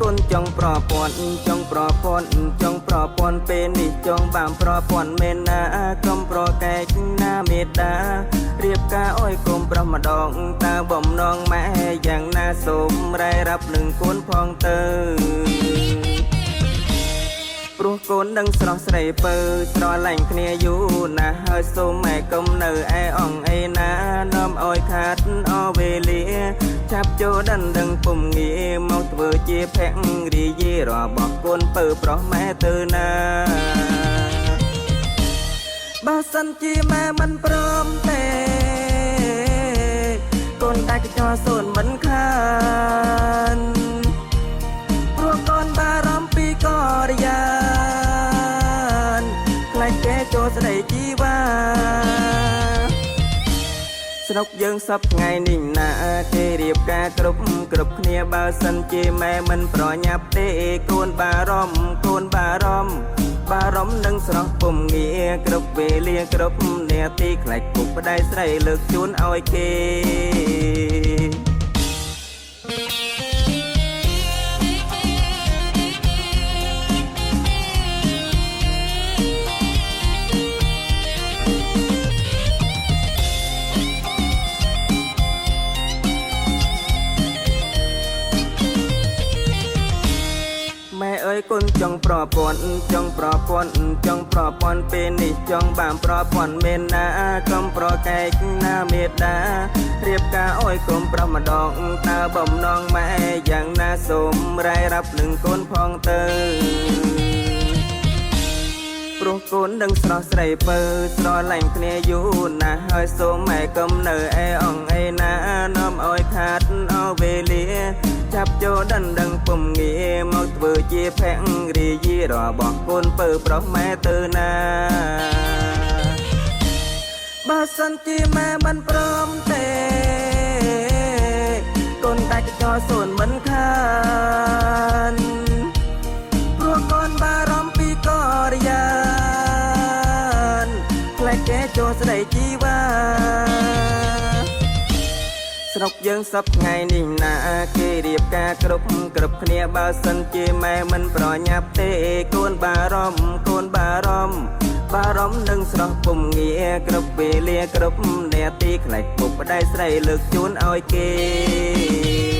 កូនចង់ប្រព័ន្ធចង់ប្រព័ន្ធចង់ប្រព័ន្ធពេលនេះចង់បានប្រព័ន្ធមេណាកុំប្រកែកណាមេតារៀបការអើយកុំប្រម្ដងតើបំណងម៉ែយ៉ាងណាសូមរ៉ែរាប់នឹងកូនផងទៅព្រោះកូននឹងស្រស់ស្រីពើស្រឡាញ់គ្នាយូរណាស់ហើយសូមម៉ែកុំនៅឯអងឯណានាំអោយខាត់អវេលាចាប់ចូលដណ្ដឹងពុំងារមកធ្វើជាភរិយារបស់កូនពើប្រុសម៉ែទៅណាបើសិនជាម៉ែមិនព្រមទេកូនតែចោលសូនមិនខានព្រោះកូនបារម្ភពីករិយានខ្លាចគេចូលស្ដីជីវ៉ាស្រុកយើងសពថ្ងៃនេះណាគេរៀបការគ្រប់គ្នាបើសិនជាម៉ែមិនប្រញាប់ទេកូនបារម្ភកូនបារម្ភនឹងស្រស់ពុំងារគ្រប់វេលាគ្រប់នាទីខ្លាចពុកប្តីស្រីលើកជូនឲ្យគេម៉ែអើយកូនចង់ប្រព័ន្ធចង់ប្រព័ន្ធចង់ប្រព័ន្ធពេលនេះចង់បានប្រព័ន្ធមេណាកុំប្រកែកណាមេតារៀបការអើយកុំប្រម្ដងតើបំណងម៉ែយ៉ាងណាសូមរ៉ែរាប់នឹងកូនផងទៅព្រោះកូននឹងស្រស់ស្រីពើស្រឡាញ់គ្នាយូរណាស់ហើយសូមម៉ែកុំនៅឯអងឯណានាំអោយខាត់អវេលាចាប់ចូលដណ្ដឹងពុំងារមកធ្វើជាភរិយារបស់កូនពើប្រុសម៉ែទៅណាបើសិនជាម៉ែមិនព្រមទេកូនតែចោលសូនមិនខានព្រោះកូនបារម្ភពីករិយានខ្លាចគេចូលស្ដីជីវ៉ាស្រុកយើងសពថ្ងៃនេះណាគេរៀបការគ្រប់គ្នាបើសិនជាម៉ែមិនប្រញាប់ទេកូនបារម្ភនឹងស្រស់ពុំងារគ្រប់វេលាគ្រប់នាទីខ្លាចពុកប្តីស្រីលើកជូនឲ្យគេ